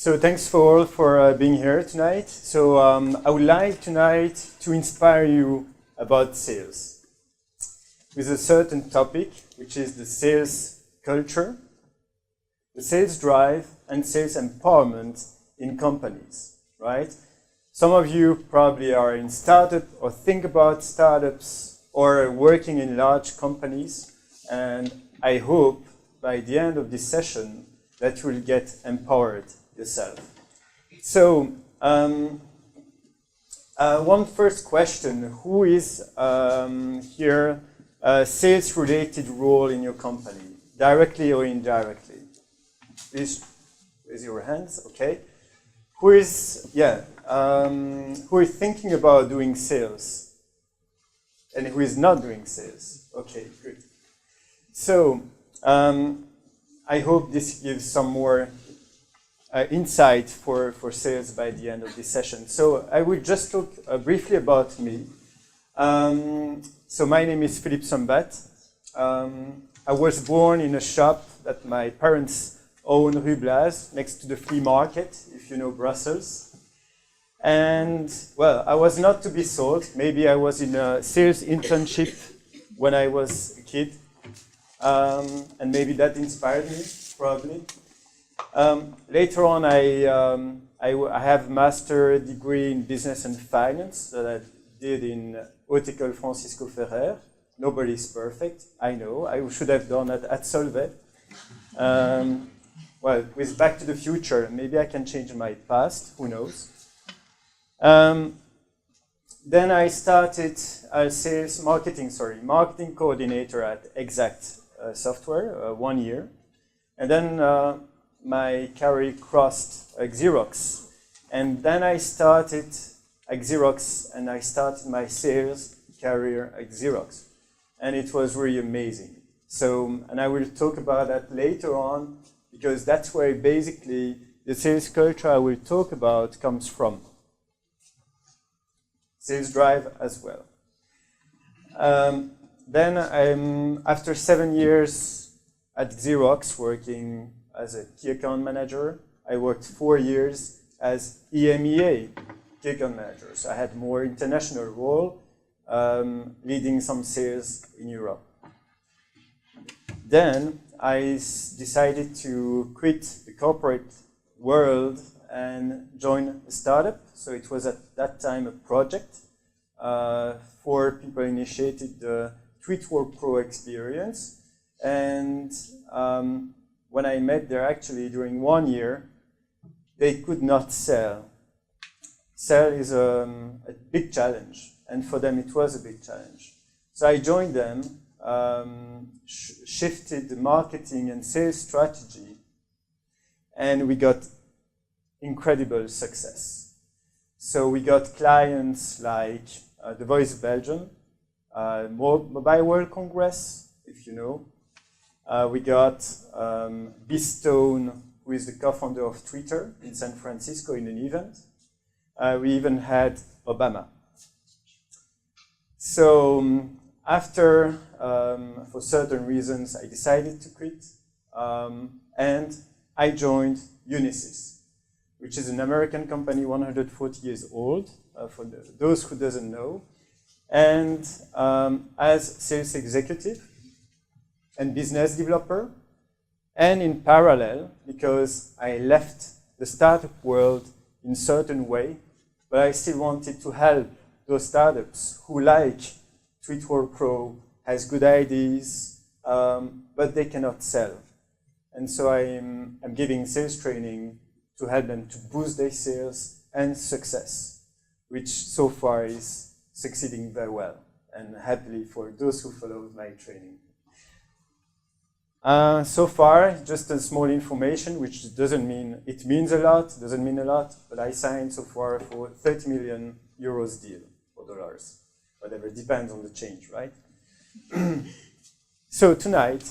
So thanks for all for being here tonight. So I would like tonight to inspire you about sales with a certain topic, which is the sales culture, the sales drive, and sales empowerment in companies, right? Some of you probably are in startup or think about startups or working in large companies, and I hope by the end of this session that you will get empowered yourself. So, one first question: who is here a sales-related role in your company, directly or indirectly? Please raise your hands. Okay. Who is who is thinking about doing sales, and who is not doing sales? Okay, good. So, I hope this gives some more insight for sales by the end of this session. So I will just talk briefly about me. So my name is Philippe Sombat. I was born in a shop that my parents own, Rue Blaz, next to the flea market, if you know Brussels. And, well, I was not to be sold. Maybe I was in a sales internship when I was a kid. And maybe that inspired me, probably. Later on, I have a master's degree in business and finance that I did in Haute École Francisco Ferrer. Nobody's perfect, I know. I should have done it at Solvay. Well, with Back to the Future, maybe I can change my past, who knows. Then I started as marketing coordinator at Exact Software, 1 year. And then my career crossed Xerox. And then I started at Xerox and I started my sales career at Xerox. And it was really amazing. So, and I will talk about that later on because that's where basically the sales culture I will talk about comes from. Sales drive as well. Then after 7 years at Xerox working as a key account manager, I worked 4 years as EMEA key account manager. So I had more international role, leading some sales in Europe. Then I decided to quit the corporate world and join a startup. So it was at that time a project. 4 people initiated the Tweetwork Pro experience. And when I met there, actually, during 1 year, they could not sell. Sell is a big challenge, and for them it was a big challenge. So I joined them, shifted the marketing and sales strategy, and we got incredible success. So we got clients like the Voice of Belgium, Mobile World Congress, if you know. We got Bistone, who is the co-founder of Twitter in San Francisco in an event. We even had Obama. So after, for certain reasons, I decided to quit. And I joined Unisys, which is an American company, 140 years old, for those who doesn't know. And as sales executive, and business developer, and in parallel, because I left the startup world in a certain way, but I still wanted to help those startups who like Tweetwork Pro, has good ideas, but they cannot sell. And so I'm giving sales training to help them to boost their sales and success, which so far is succeeding very well, and happily for those who follow my training. So far, just a small information, which doesn't mean it means a lot, doesn't mean a lot, but I signed so far for 30 million euros deal, or dollars, whatever, depends on the change, right? So tonight,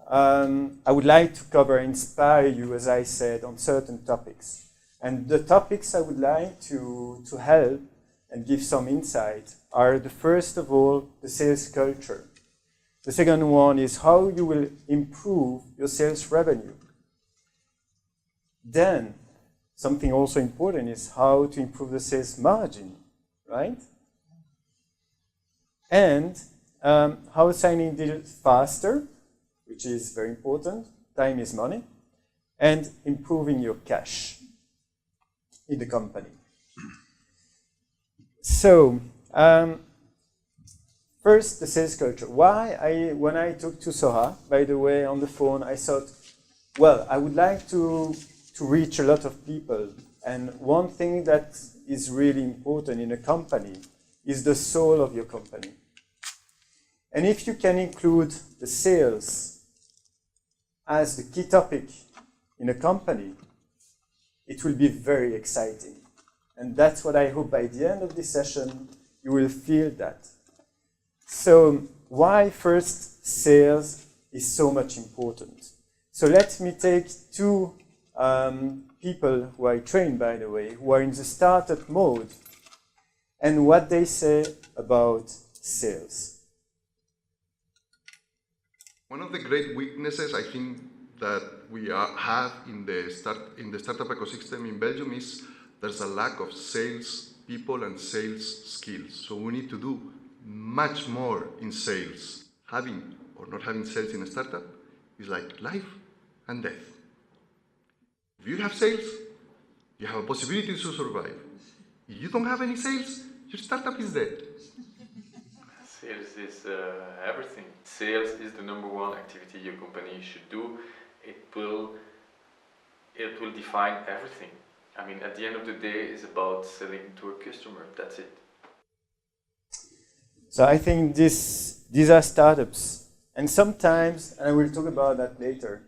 I would like to cover, inspire you, as I said, on certain topics. And the topics I would like to help and give some insight are, the first of all, the sales culture. The second one is how you will improve your sales revenue. Then something also important is how to improve the sales margin, right? And how signing deals faster, which is very important. Time is money. And improving your cash in the company. So, first, the sales culture. When I talked to Soha, by the way, on the phone, I thought, well, I would like to reach a lot of people. And one thing that is really important in a company is the soul of your company. And if you can include the sales as the key topic in a company, it will be very exciting. And that's what I hope by the end of this session, you will feel that. So why first sales is so much important? So let me take two people who I train, by the way, who are in the startup mode, and what they say about sales. One of the great weaknesses I think that we have in the startup ecosystem in Belgium is there's a lack of sales people and sales skills. So we need to do much more in sales. Having or not having sales in a startup is like life and death. If you have sales, you have a possibility to survive. If you don't have any sales, your startup is dead. Sales is everything. Sales is the #1 activity your company should do. It will define everything. I mean, at the end of the day, it's about selling to a customer. That's it. So I think these are startups. And sometimes, and I will talk about that later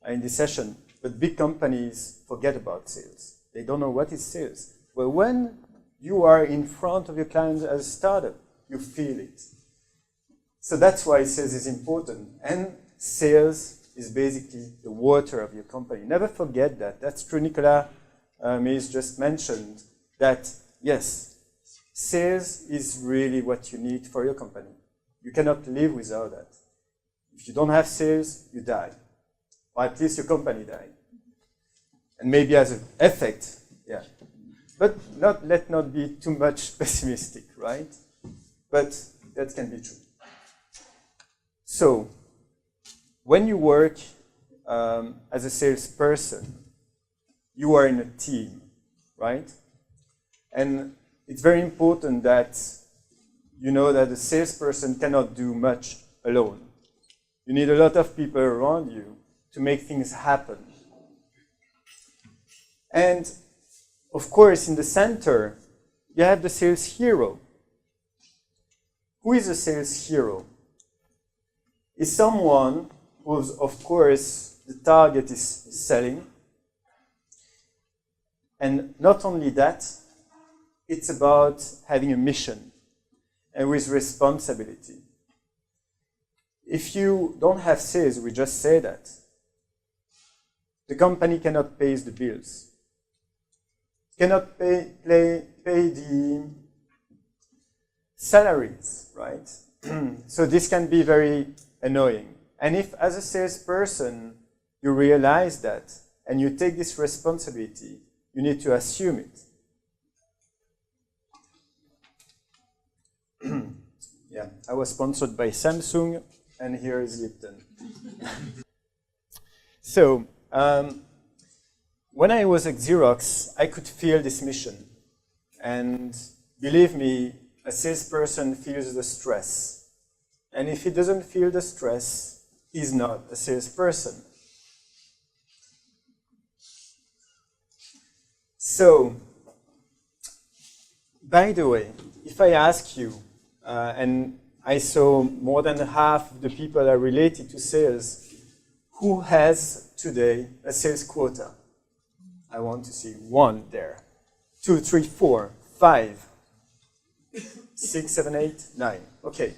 in this session, but big companies forget about sales. They don't know what is sales. But when you are in front of your clients as a startup, you feel it. So that's why sales is important. And sales is basically the water of your company. Never forget that. That's true. Nicolas Mees just mentioned that, yes, sales is really what you need for your company. You cannot live without that. If you don't have sales, you die. Or at least your company dies. And maybe as an effect, yeah. But let's not be too much pessimistic, right? But that can be true. So, when you work as a salesperson, you are in a team, right? And it's very important that you know that a salesperson cannot do much alone. You need a lot of people around you to make things happen. And of course, in the center, you have the sales hero. Who is a sales hero? Is someone who's, of course, the target is selling. And not only that, it's about having a mission and with responsibility. If you don't have sales, we just say that, the company cannot pay the bills. Cannot pay the salaries, right? So this can be very annoying. And if, as a salesperson, you realize that and you take this responsibility, you need to assume it. Yeah, I was sponsored by Samsung, and here is Lipton. So, when I was at Xerox, I could feel this mission. And believe me, a salesperson feels the stress. And if he doesn't feel the stress, he's not a salesperson. So, by the way, if I ask you, and I saw more than half of the people are related to sales, who has today a sales quota? I want to see 1 there. 2, 3, 4, 5, 6, 7, 8, 9. Okay.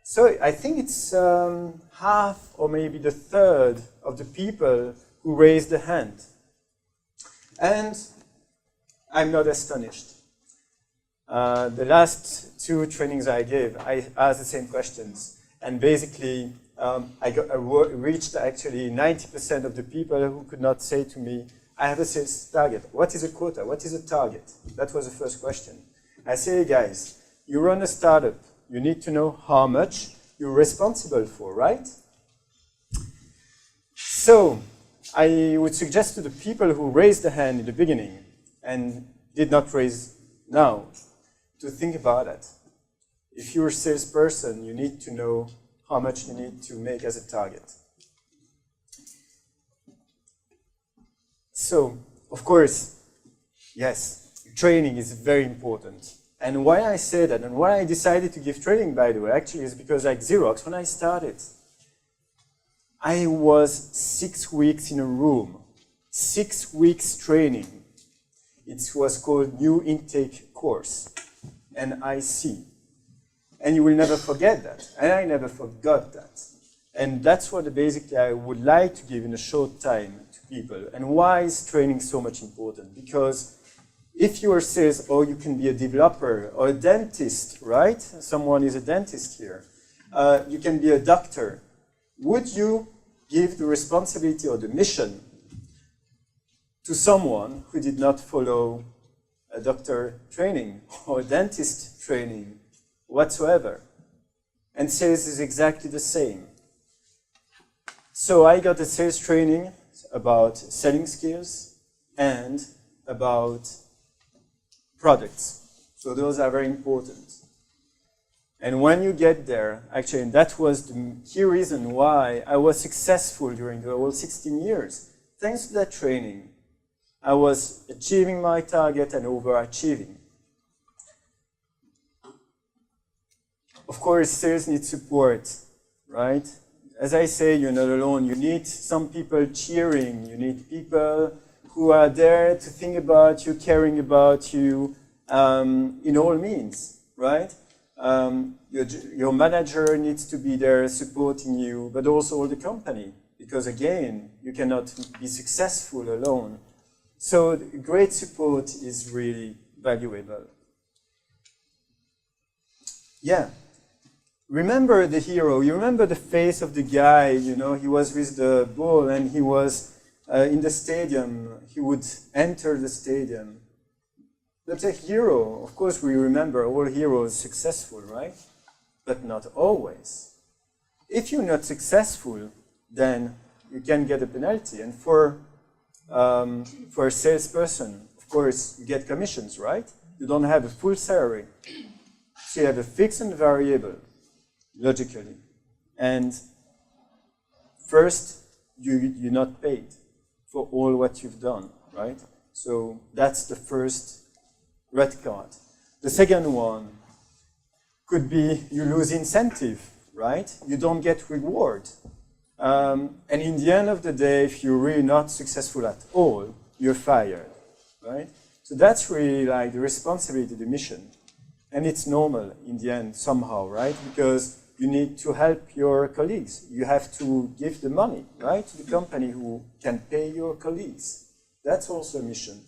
So I think it's half or maybe the third of the people who raised the hand. And I'm not astonished. The last 2 trainings I gave, I asked the same questions. And basically, I reached actually 90% of the people who could not say to me, I have a sales target. What is a quota? What is a target? That was the first question. I say, hey guys, you run a startup. You need to know how much you're responsible for, right? So I would suggest to the people who raised the hand in the beginning and did not raise now to think about it. If you're a salesperson, you need to know how much you need to make as a target. So, of course, yes, training is very important. And why I say that, and why I decided to give training, by the way, actually is because like Xerox, when I started, I was 6 weeks in a room, 6 weeks training. It was called New Intake Course, NIC. And you will never forget that. And I never forgot that. And that's what basically I would like to give in a short time to people. And why is training so much important? Because if you are sales, or you can be a developer or a dentist, right? Someone is a dentist here. You can be a doctor. Would you give the responsibility or the mission to someone who did not follow a doctor training or a dentist training whatsoever? And sales is exactly the same. So I got a sales training about selling skills and about products. So those are very important. And when you get there, actually, and that was the key reason why I was successful during the whole 16 years. Thanks to that training, I was achieving my target and overachieving. Of course, sales need support, right? As I say, you're not alone. You need some people cheering. You need people who are there to think about you, caring about you in all means, right? Your manager needs to be there supporting you, but also all the company, because again, you cannot be successful alone. So great support is really valuable. Yeah. Remember the hero. You remember the face of the guy, you know, he was with the ball and he was in the stadium. He would enter the stadium. That's a hero. Of course, we remember all heroes successful, right? But not always. If you're not successful, then you can get a penalty. And for a salesperson, of course, you get commissions, right? You don't have a full salary. So you have a fixed and variable, logically. And first, you're not paid for all what you've done, right? So that's the first red card. The second one could be you lose incentive, right? You don't get reward. And in the end of the day, if you're really not successful at all, you're fired, right? So that's really like the responsibility, the mission. And it's normal in the end somehow, right? Because you need to help your colleagues. You have to give the money, right, to the company who can pay your colleagues. That's also a mission.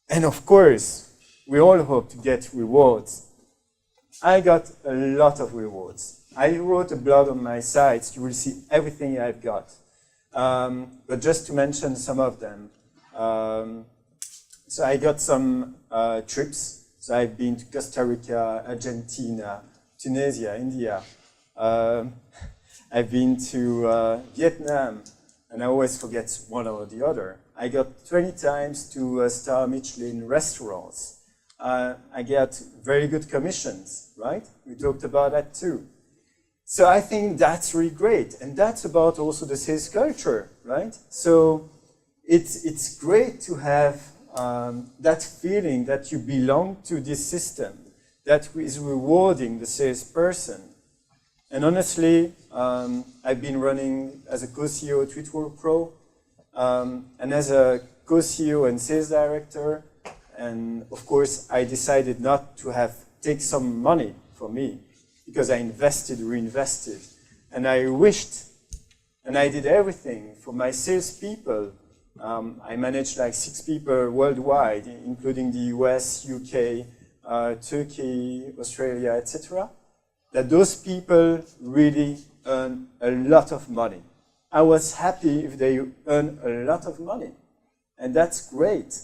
And of course, we all hope to get rewards. I got a lot of rewards. I wrote a blog on my site. You will see everything I've got. But just to mention some of them. So I got some trips. So I've been to Costa Rica, Argentina, Tunisia, India. I've been to Vietnam, and I always forget one or the other. I got 20 times to Star Michelin restaurants. I get very good commissions, right? We talked about that too. So I think that's really great. And that's about also the sales culture, right? So it's great to have that feeling that you belong to this system that is rewarding the salesperson. And honestly, I've been running as a co-CEO at Tweetworld Pro, and as a co-CEO and sales director. And of course, I decided not to take some money for me because I reinvested. And I wished, and I did everything for my salespeople. I managed like 6 people worldwide, including the US, UK, Turkey, Australia, etc. That those people really earn a lot of money. I was happy if they earn a lot of money. And that's great.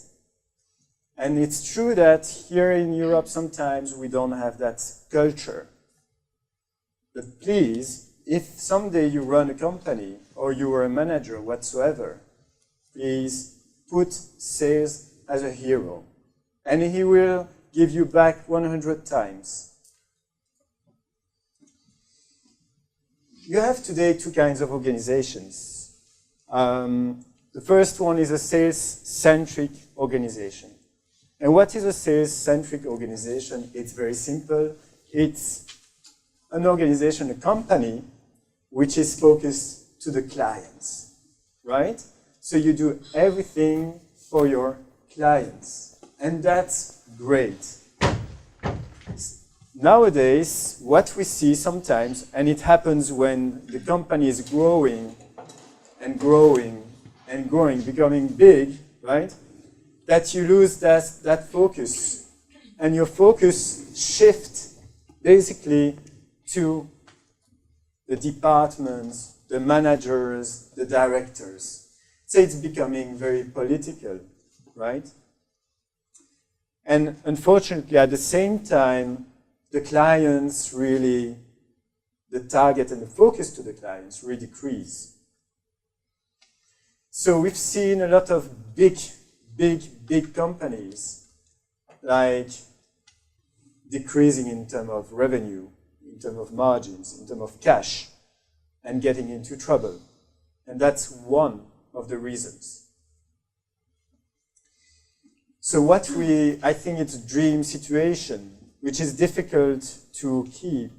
And it's true that here in Europe sometimes we don't have that culture. But please, if someday you run a company or you are a manager whatsoever, please put sales as a hero. And he will give you back 100 times. You have today two kinds of organizations. The first one is a sales-centric organization. And what is a sales-centric organization? It's very simple. It's an organization, a company, which is focused to the clients, right? So you do everything for your clients. And that's great. Nowadays, what we see sometimes, and it happens when the company is growing and growing and growing, becoming big, right? That you lose that focus. And your focus shifts basically to the departments, the managers, the directors. So it's becoming very political, right? And unfortunately, at the same time, the clients really, the target and the focus to the clients really decrease. So we've seen a lot of big companies like decreasing in terms of revenue, in terms of margins, in terms of cash, and getting into trouble. And that's one of the reasons. So I think it's a dream situation, which is difficult to keep,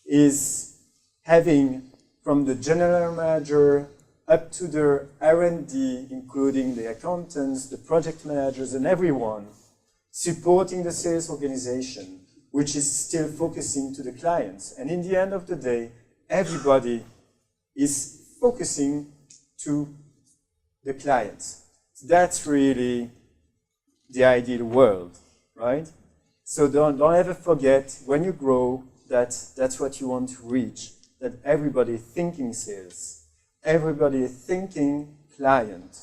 is having from the general manager up to the R&D, including the accountants, the project managers, and everyone, supporting the sales organization, which is still focusing to the clients. And in the end of the day, everybody is focusing to the clients. That's really the ideal world, right? So don't ever forget, when you grow, that's what you want to reach, that everybody thinking sales, everybody thinking client,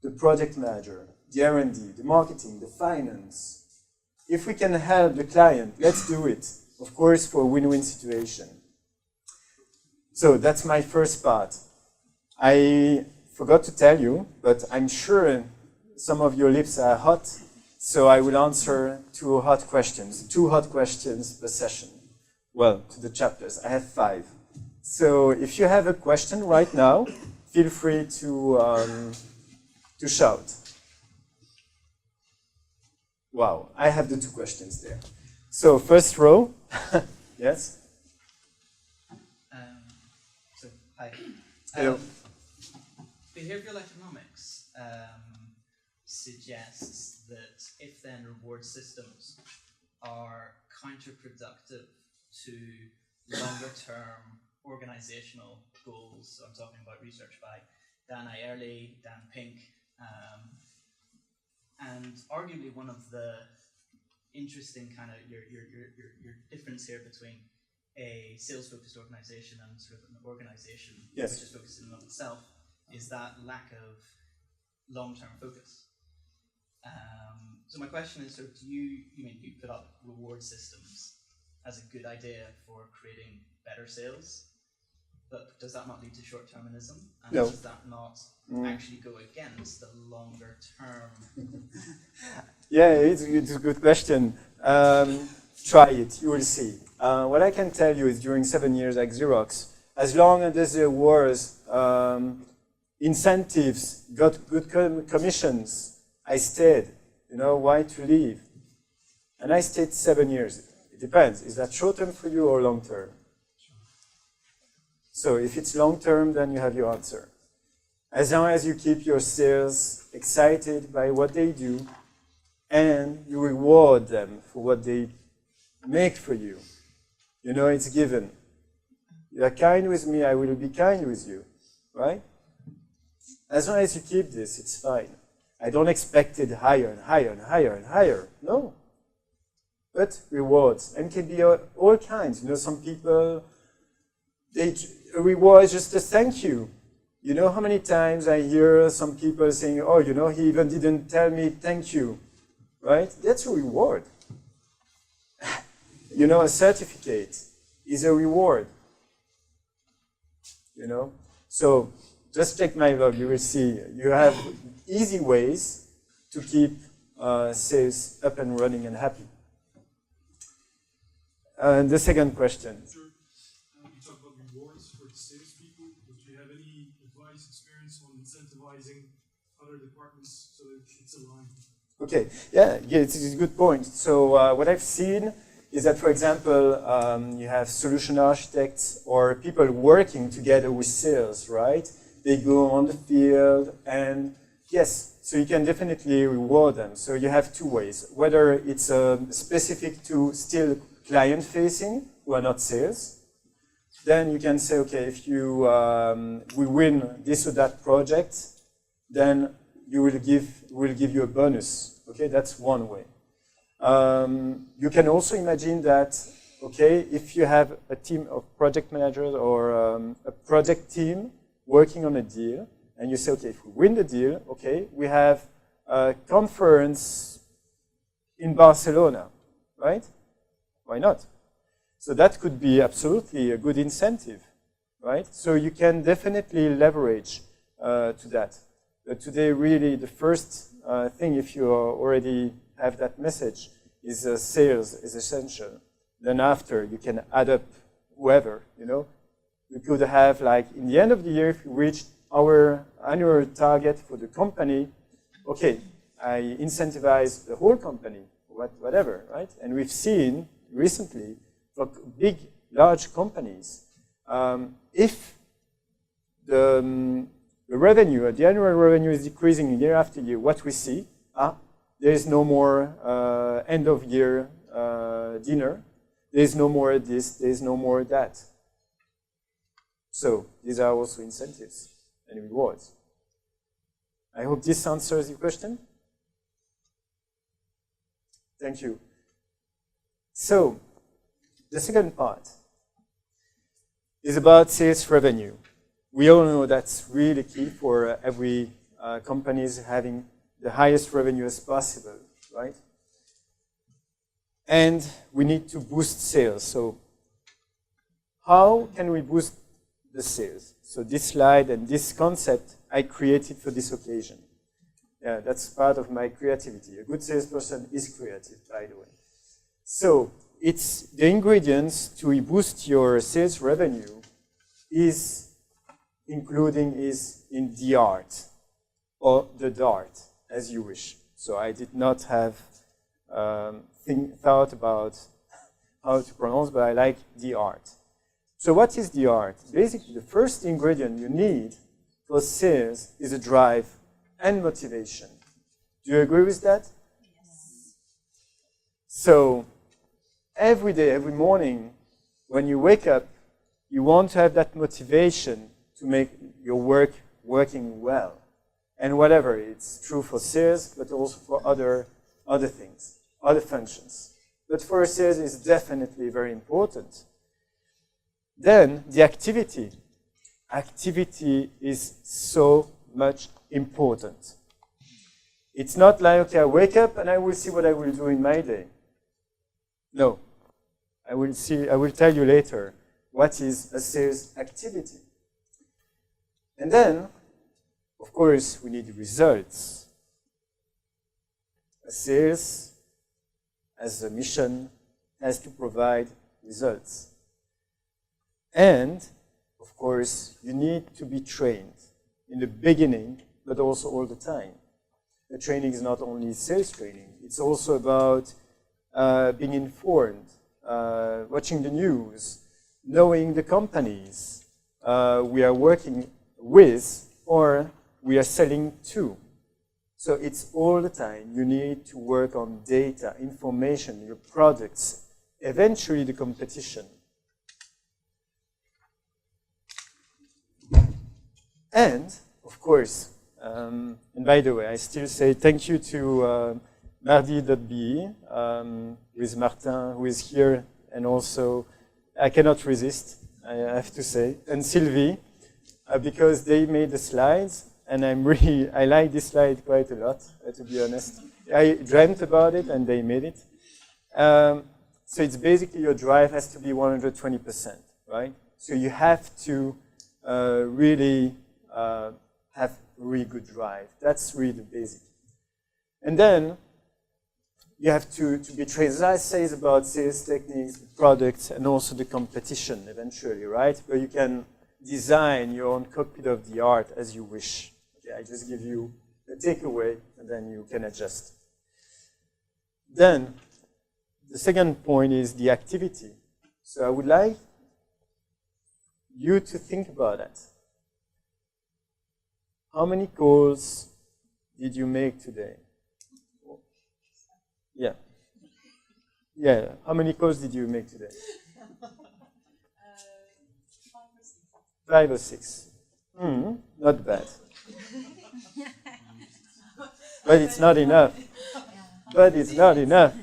the project manager, the R&D, the marketing, the finance. If we can help the client, let's do it, of course, for a win-win situation. So that's my first part. I forgot to tell you, but I'm sure some of your lips are hot, so I will answer two hot questions per session. Well, to the chapters, I have 5. So if you have a question right now, feel free to shout. Wow, I have the 2 questions there. So first row, yes? Hi. Hello. Behavioral economics suggests that if then reward systems are counterproductive to longer term organizational goals, so I'm talking about research by Dan Ayerle, Dan Pink, and arguably one of the interesting kind of your difference here between a sales-focused organization and sort of an organization yes. which is focused in on itself is that lack of long-term focus. So my question is, sort of, you put up reward systems as a good idea for creating better sales, but does that not lead to short-termism? And no. Does that not actually go against the longer-term? Yeah, it's a good question. Try it, you will see. What I can tell you is during 7 years at Xerox, as long as there was incentives, got good commissions, I stayed. You know, why to leave? And I stayed 7 years. It depends. Is that short-term for you or long-term? So if it's long-term, then you have your answer. As long as you keep your sales excited by what they do and you reward them for what they make for you, you know, it's given. You are kind with me, I will be kind with you, right? As long as you keep this, it's fine. I don't expect it higher and higher and higher and higher. No. But rewards, and can be all kinds. You know, some people, a reward is just a thank you. You know how many times I hear some people saying, oh, you know, he even didn't tell me thank you, right? That's a reward. You know, a certificate is a reward, you know? So just check my blog, you will see you have easy ways to keep sales up and running and happy. The second question. Sure. You talk about rewards for the salespeople, but do you have any advice, experience on incentivizing other departments so that it's aligned? Okay, yeah, it's a good point. So what I've seen is that, for example, you have solution architects or people working together with sales, right? They go on the field and yes, so you can definitely reward them. So you have two ways, whether it's specific to still client-facing, who are not sales, then you can say, okay, if you we win this or that project, then we'll give you a bonus. Okay, that's one way. You can also imagine that, okay, if you have a team of project managers or a project team working on a deal, and you say, okay, if we win the deal, okay, we have a conference in Barcelona, right? Why not? So that could be absolutely a good incentive, right? So you can definitely leverage to that. But today, really, the first thing, if you already have that message, is sales is essential. Then after, you can add up whoever, you know. We could have, like, in the end of the year, if we reached our annual target for the company, okay, I incentivize the whole company, whatever, right? And we've seen recently for big, large companies, if the revenue, the annual revenue is decreasing year after year, what we see, there is no more end of year dinner, there is no more this, there is no more that. So these are also incentives and rewards. I hope this answers your question. Thank you. So the second part is about sales revenue. We all know that's really key for every companies having the highest revenue as possible, right? And we need to boost sales. So how can we boost the sales? So this slide and this concept I created for this occasion. Yeah, that's part of my creativity. A good salesperson is creative, by the way. So it's the ingredients to boost your sales revenue is including is in the art or the dart, as you wish. So I did not have thought about how to pronounce, but I like the art. So what is the art? Basically, the first ingredient you need for sales is a drive and motivation. Do you agree with that? Yes. So every day, every morning, when you wake up, you want to have that motivation to make your work working well. And whatever, it's true for sales, but also for other things, other functions. But for sales, it's definitely very important. Then the activity. Activity is so much important. It's not like, okay, I wake up and I will see what I will do in my day. No. I will tell you later what is a sales activity. And then, of course, we need results. A sales, as a mission, has to provide results. And, of course, you need to be trained in the beginning, but also all the time. The training is not only sales training, it's also about being informed, watching the news, knowing the companies we are working with or we are selling to. So it's all the time. You need to work on data, information, your products, eventually the competition. And, of course, and by the way, I still say thank you to Mardi.be, with Martin, who is here, and also I cannot resist, I have to say, and Sylvie, because they made the slides, and I like this slide quite a lot, to be honest. I dreamt about it, and they made it. So it's basically your drive has to be 120%, right? So you have to really have really good drive. That's really the basic. And then you have to be trained. As I say, it's about sales techniques, products, and also the competition eventually, right? Where you can design your own cockpit of the art as you wish. Okay, I just give you a takeaway, and then you can adjust. Then the second point is the activity. So I would like you to think about that. How many calls did you make today? Yeah. Yeah. How many calls did you make today? 5 or 6. Not bad. But it's not enough. But it's not enough.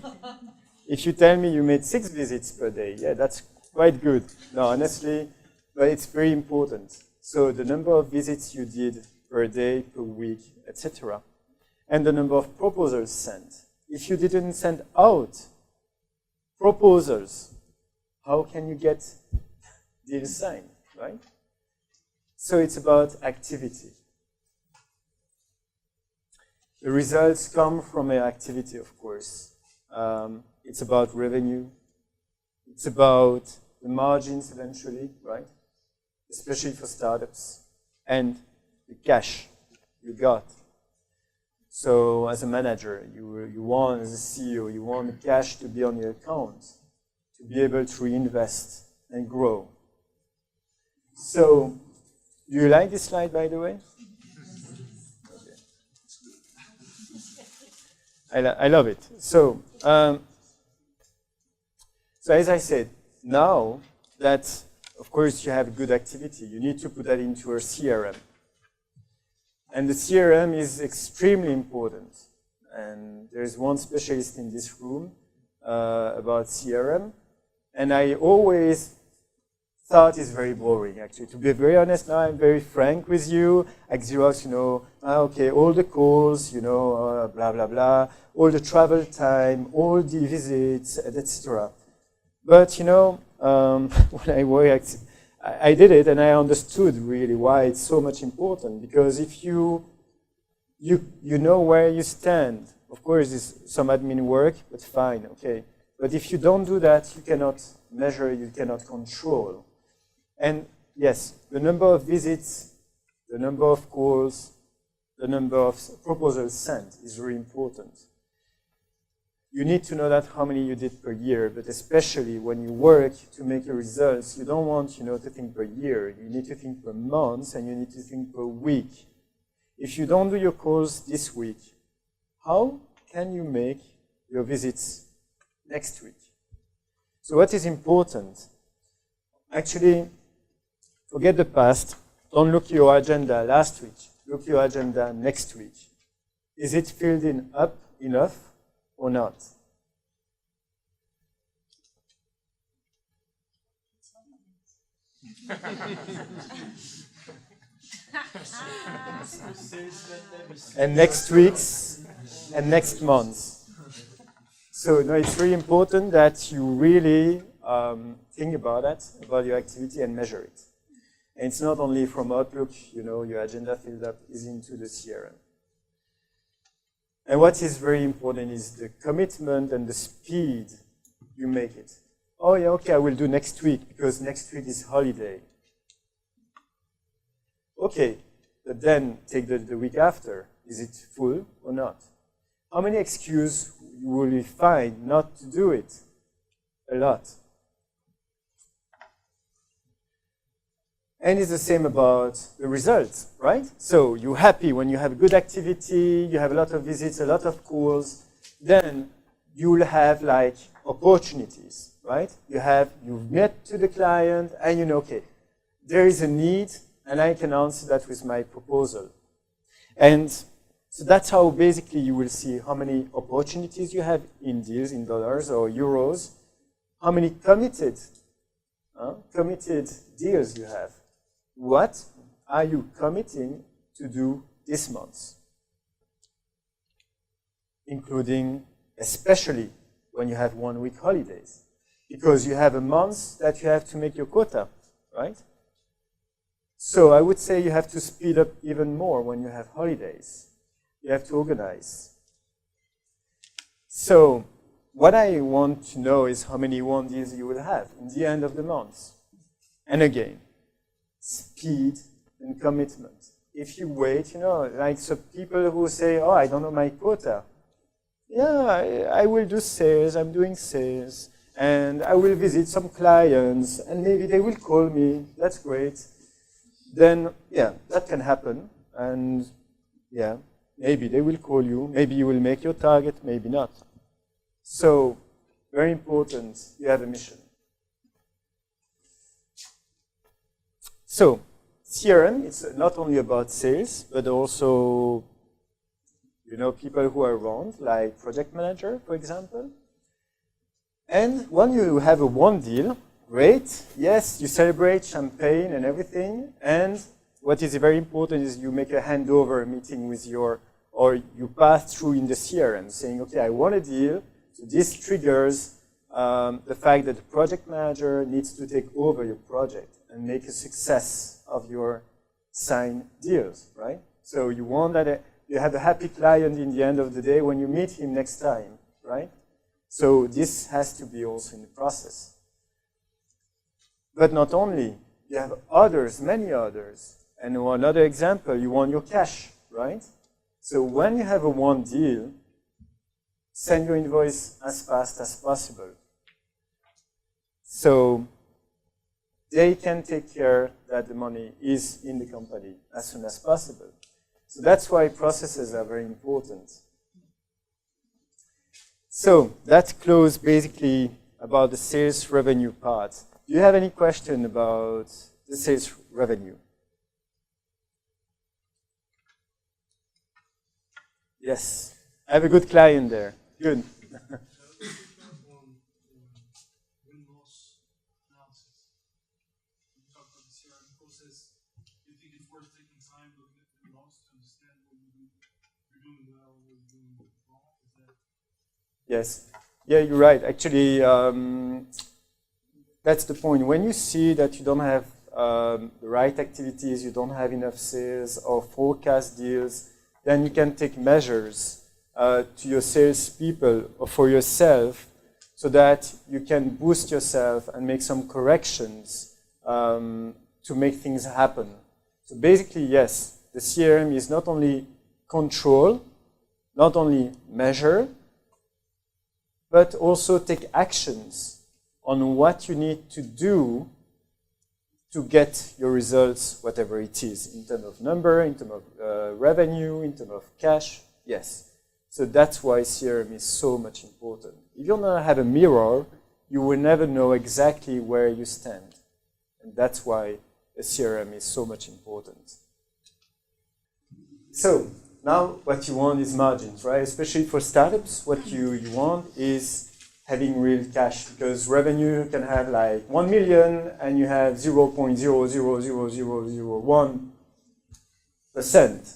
If you tell me you made 6 visits per day, yeah, that's quite good. No, honestly, but it's very important. So the number of visits you did per day, per week, etc. And the number of proposals sent. If you didn't send out proposals, how can you get deals signed, right? So it's about activity. The results come from an activity, of course. It's about revenue. It's about the margins eventually, right? Especially for startups. And the cash you got. So as a manager, you want, as a CEO, you want the cash to be on your account, to be able to reinvest and grow. So, do you like this slide, by the way? Okay. I love it. So as I said, now that, of course, you have good activity, you need to put that into your CRM. And the CRM is extremely important. And there's one specialist in this room about CRM. And I always thought it's very boring, actually. To be very honest, now I'm very frank with you. At Xerox, okay, all the calls, blah, blah, blah, all the travel time, all the visits, etc. But, when I worked, I did it and I understood really why it's so much important. Because if you know where you stand, of course it's some admin work, but fine, okay. But if you don't do that, you cannot measure, you cannot control. And yes, the number of visits, the number of calls, the number of proposals sent is really important. You need to know that how many you did per year, but especially when you work to make your results, you don't want, to think per year. You need to think per month, and you need to think per week. If you don't do your calls this week, how can you make your visits next week? So what is important? Actually, forget the past. Don't look at your agenda last week. Look at your agenda next week. Is it filled in up enough or not? And next week's and next month's. So no, it's really important that you really think about that, about your activity, and measure it. And it's not only from Outlook, your agenda filled up is into the CRM. And what is very important is the commitment and the speed you make it. Oh yeah, okay, I will do next week because next week is holiday. Okay, but then take the week after. Is it full or not? How many excuses will you find not to do it? A lot. And it's the same about the results, right? So you're happy when you have good activity, you have a lot of visits, a lot of calls, then you'll have like opportunities, right? You've met to the client and okay, there is a need and I can answer that with my proposal. And so that's how basically you will see how many opportunities you have in deals, in dollars or euros, how many committed deals you have. What? are you committing to do this month? Including, especially when you have 1 week holidays. Because you have a month that you have to make your quota, right? So I would say you have to speed up even more when you have holidays. You have to organize. So what I want to know is how many one deals you will have in the end of the month. And again, speed and commitment. If you wait, like some people who say, oh, I don't know my quota. Yeah, I will do sales, I'm doing sales, and I will visit some clients, and maybe they will call me, that's great. Then, yeah, that can happen, and yeah, maybe they will call you, maybe you will make your target, maybe not. So, very important, you have a mission. So, CRM, it's not only about sales, but also people who are around, like project manager, for example. And when you have a one deal, great. Yes, you celebrate champagne and everything. And what is very important is you make a handover meeting with or you pass through in the CRM saying, okay, I want a deal. So this triggers the fact that the project manager needs to take over your project and make a success of your signed deals, right? So you want that you have a happy client in the end of the day when you meet him next time, right? So this has to be also in the process. But not only, you have others, many others. And another example, you want your cash, right? So when you have a one deal, send your invoice as fast as possible. So they can take care that the money is in the company as soon as possible. So that's why processes are very important. So that closed basically about the sales revenue part. Do you have any question about the sales revenue? Yes, I have a good client there. Good. Yes. Yeah, you're right. Actually, that's the point. When you see that you don't have the right activities, you don't have enough sales or forecast deals, then you can take measures to your salespeople or for yourself so that you can boost yourself and make some corrections to make things happen. So basically, yes, the CRM is not only control, not only measure, but also take actions on what you need to do to get your results, whatever it is, in terms of number, in terms of revenue, in terms of cash, yes. So that's why CRM is so much important. If you don't have a mirror, you will never know exactly where you stand. And that's why a CRM is so much important. So, now what you want is margins, right? Especially for startups, what you want is having real cash, because revenue can have like 1 million and you have 0.000001%.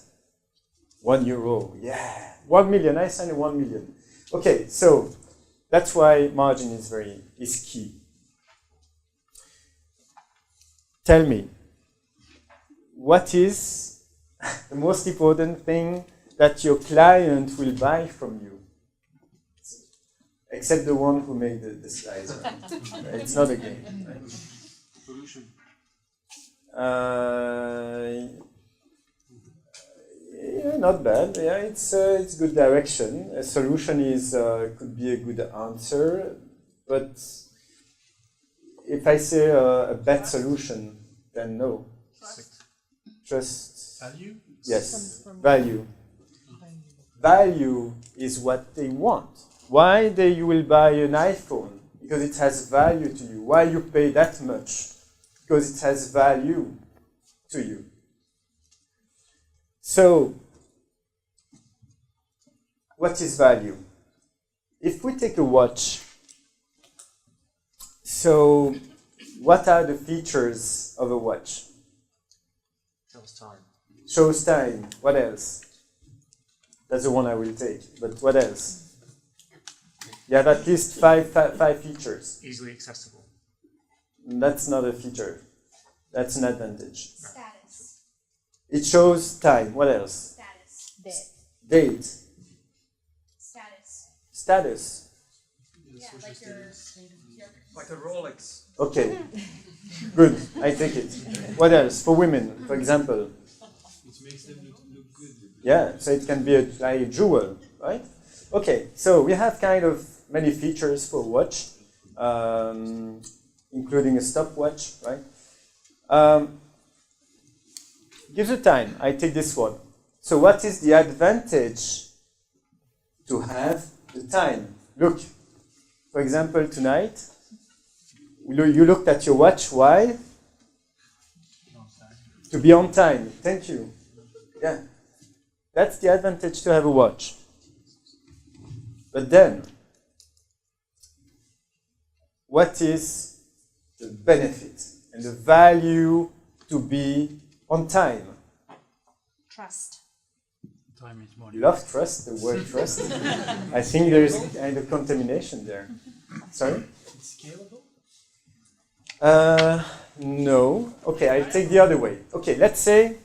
1 euro, yeah. 1 million, I signed 1 million. Okay, so that's why margin is key. Tell me, what is the most important thing that your client will buy from you? Except the one who made the slides. Right? It's not a game. Right? Solution. Yeah, not bad. Yeah, it's good direction. A solution is could be a good answer, but if I say a bad solution, then no. Trust. Value? Yes, value. Value is what they want. Why you will buy an iPhone? Because it has value to you. Why you pay that much? Because it has value to you. So, what is value? If we take a watch, so what are the features of a watch? Shows time. What else? That's the one I will take. But what else? You have at least five features. Easily accessible. That's not a feature. That's an advantage. Status. It shows time. What else? Status. Date. Status. Status. Yeah, like your Like a Rolex. Okay. Good. I take it. What else? For women, for example. It makes them look good. Yeah, so it can be like a jewel, right? Okay, so we have kind of many features for watch, including a stopwatch, right? Gives you time. I take this one. So what is the advantage to have the time? Look, for example, tonight, you looked at your watch. Why? To be on time. Thank you. Yeah. That's the advantage to have a watch. But then, what is the benefit and the value to be on time? trust. Time is money. You love trust, the word trust. I think there's kind of contamination there. Sorry? It's scalable? No. Okay, I'll take the other way. Okay, let's say,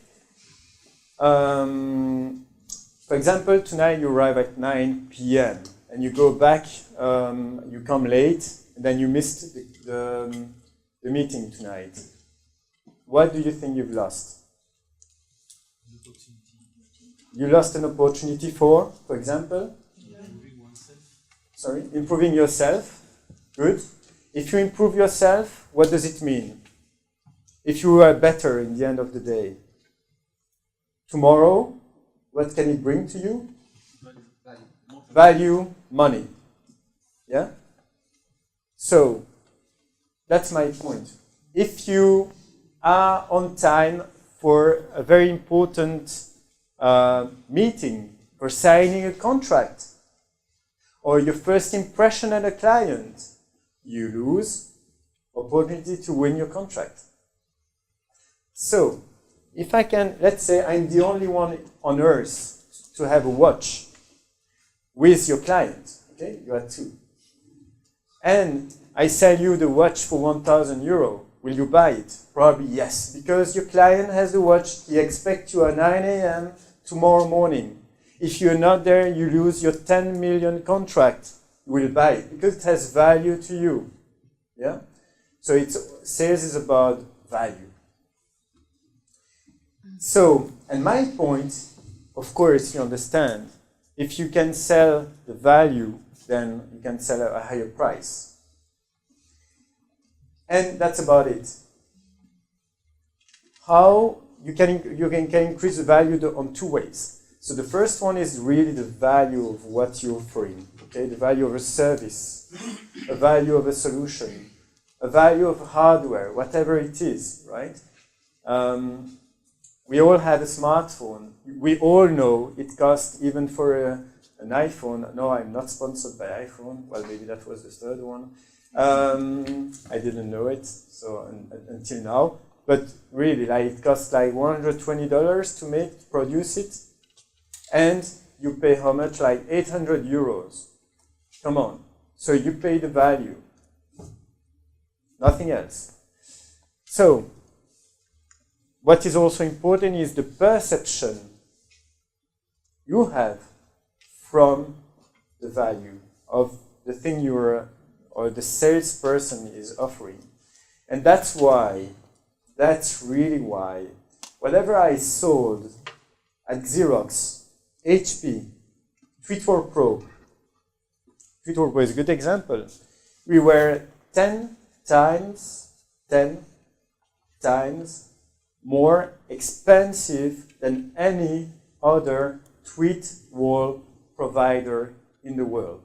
for example, tonight you arrive at 9 p.m. and you go back, you come late, and then you missed the meeting tonight. What do you think you've lost? You lost an opportunity for example? Sorry, improving yourself. Good. If you improve yourself, what does it mean? If you are better in the end of the day, tomorrow, what can it bring to you? Value, money. Yeah? So, that's my point. If you are on time for a very important meeting, for signing a contract, or your first impression at a client, you lose opportunity to win your contract. So, if I can, let's say I'm the only one on earth to have a watch with your client, okay, you are two, and I sell you the watch for 1,000 euro, will you buy it? Probably yes, because your client has the watch, he expects you at 9 a.m. tomorrow morning. If you're not there, you lose your 10 million contract. You will buy it because it has value to you. Yeah? So sales is about value. So, and my point, of course, you understand, if you can sell the value, then you can sell a higher price. And that's about it. How you can increase the value on two ways. So the first one is really the value of what you're offering, okay? The value of a service, a value of a solution, a value of hardware, whatever it is, right? We all have a smartphone. We all know it costs, even for an iPhone. No, I'm not sponsored by iPhone. Well, maybe that was the third one. I didn't know it, so until now. But really, like, it costs like $120 to produce it. And you pay how much? Like 800 euros. Come on. So you pay the value. Nothing else. So, what is also important is the perception you have from the value of the thing or the salesperson is offering. And that's really why, whatever I sold at Xerox, HP, Tweetwork Pro is a good example. We were 10 times more expensive than any other tweet wall provider in the world.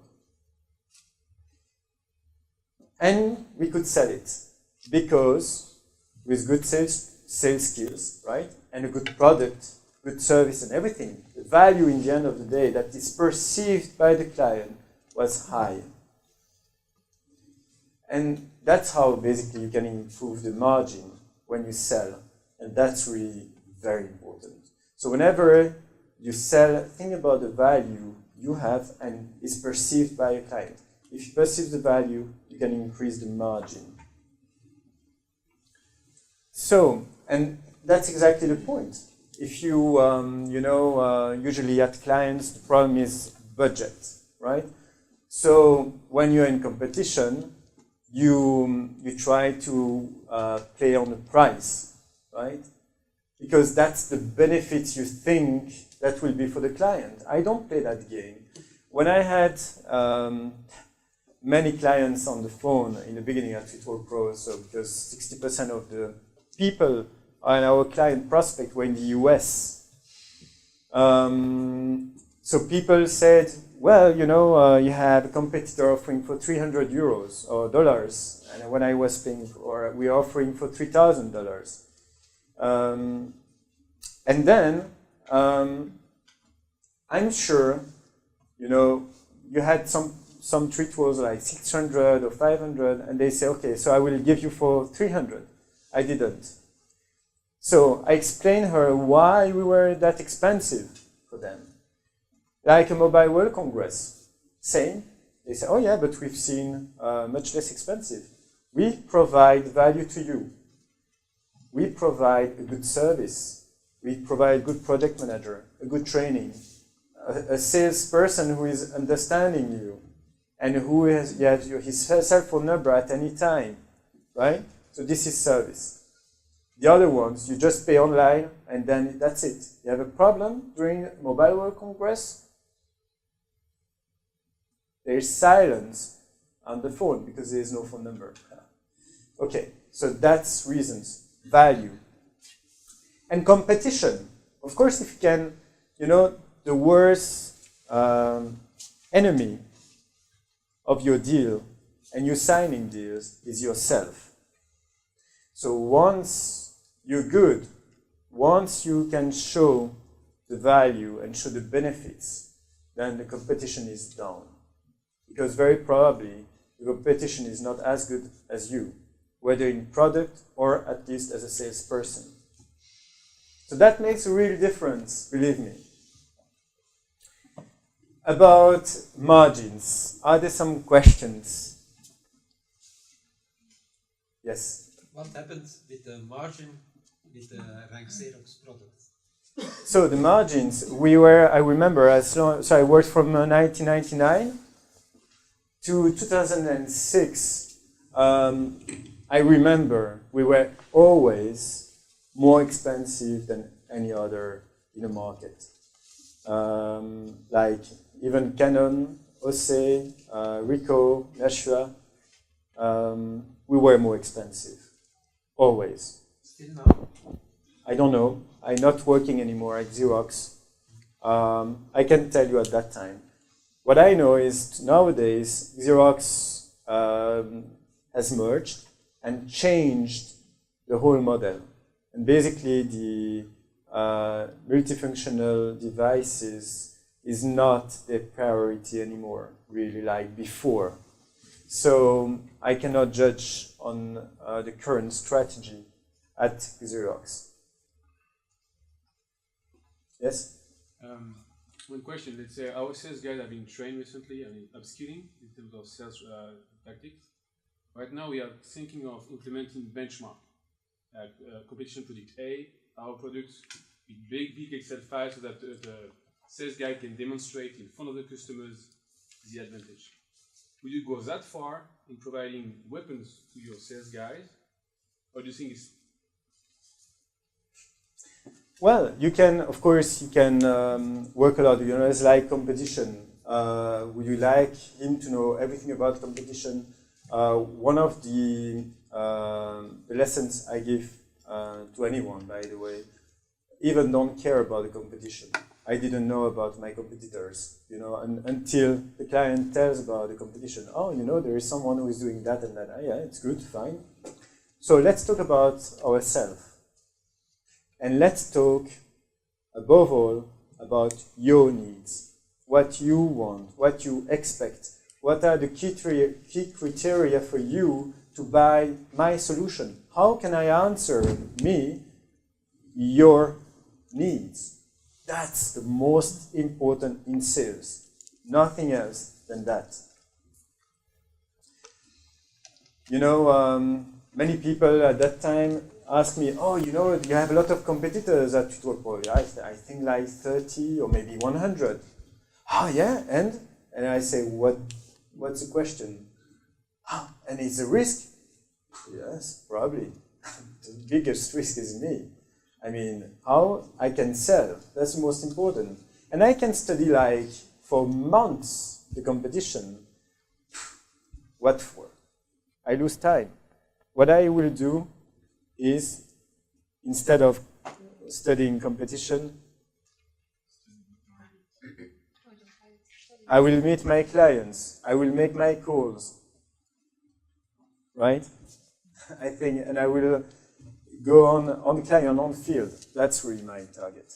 And we could sell it because with good sales skills, right? And a good product, good service and everything, the value in the end of the day that is perceived by the client was high. And that's how basically you can improve the margin when you sell. And that's really very important. So whenever you sell, think about the value you have and is perceived by a client. If you perceive the value, you can increase the margin. So, and that's exactly the point. If you, usually at clients, the problem is budget, right? So when you're in competition, you try to play on the price, right? Because that's the benefit you think that will be for the client. I don't play that game. When I had many clients on the phone in the beginning at Fitwork Pro, so because 60% of the people and our client prospect were in the US. So people said, well, you have a competitor offering for 300 euros or dollars, and when I was paying, or we are offering for $3,000. And then, I'm sure, you had some treat was like 600 or 500, and they say, okay, so I will give you for 300. I didn't. So I explained her why we were that expensive for them. Like a Mobile World Congress. Same. They say, oh yeah, but we've seen much less expensive. We provide value to you. We provide a good service. We provide a good project manager, a good training, a salesperson who is understanding you, and who has his cell phone number at any time, right? So this is service. The other ones, you just pay online, and then that's it. You have a problem during Mobile World Congress, there's silence on the phone because there is no phone number. Okay, so that's reasons. Value. And competition. Of course, if you can, the worst enemy of your deal and you signing deals is yourself. So once you're good, once you can show the value and show the benefits, then the competition is down. Because very probably the competition is not as good as you, whether in product or at least as a salesperson. So that makes a real difference, believe me. About margins, are there some questions? Yes? What happened with the margin with the Rank Xerox product? So the margins, I remember, so I worked from 1999 to 2006. I remember we were always more expensive than any other in the market. Like even Canon, Ose, Ricoh, Nashua, we were more expensive. Always. Still now? I don't know. I'm not working anymore at Xerox. I can tell you at that time. What I know is nowadays Xerox has merged and changed the whole model. And basically the multifunctional devices is not the priority anymore, really, like before. So I cannot judge on the current strategy at Xerox. Yes? One question, let's say our sales guys have been trained recently, upskilling in terms of sales tactics. Right now we are thinking of implementing benchmark. Competition product A, our products with big Excel files so that the sales guy can demonstrate in front of the customers the advantage. Will you go that far in providing weapons to your sales guys, or do you think it's... Well, you can, of course, work a lot. It's like competition. Would you like him to know everything about competition? One of the lessons I give to anyone, by the way, even don't care about the competition. I didn't know about my competitors, until the client tells about the competition. Oh, there is someone who is doing that and that. Oh, yeah, it's good, fine. So let's talk about ourselves. And let's talk, above all, about your needs, what you want, what you expect. What are the key criteria for you to buy my solution? How can I answer your needs? That's the most important in sales. Nothing else than that. You know, many people at that time asked me, oh, you know, you have a lot of competitors at Tutor. I think like 30 or maybe 100. Oh, yeah, and? And I say, what's the question? Oh, and it's a risk? Yes, probably. The biggest risk is me. I mean, how I can sell, that's the most important. And I can study like for months the competition. What for? I lose time. What I will do is, instead of studying competition, I will meet my clients. I will make my calls. Right? I think, and I will go on client, on field. That's really my target.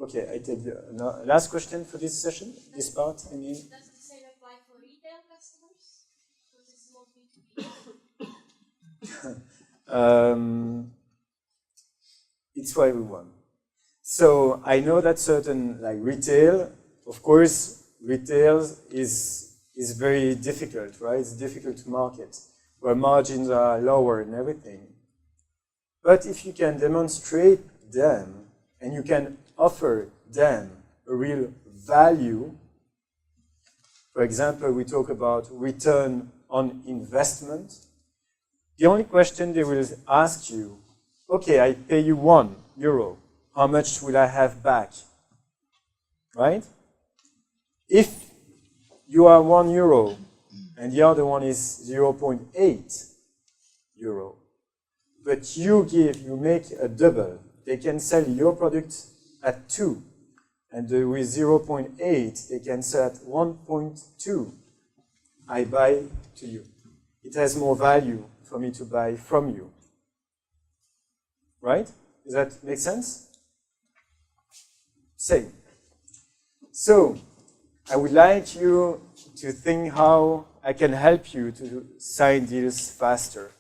Okay, I take the last question for this session, this part, I mean. Does the same apply for retail customers? Because it's not B2B. It's for everyone. So I know that certain, like retail, of course, retail is very difficult, right? It's difficult to market, where margins are lower and everything. But if you can demonstrate them and you can offer them a real value, for example, we talk about return on investment, the only question they will ask you, okay, I pay you €1, how much will I have back? Right? If you are €1 and the other one is 0.8 euro, but you make a double. They can sell your product at 2, and with 0.8, they can sell at 1.2. I buy to you. It has more value for me to buy from you. Right? Does that make sense? Same. So, I would like you to think how I can help you to sign deals faster.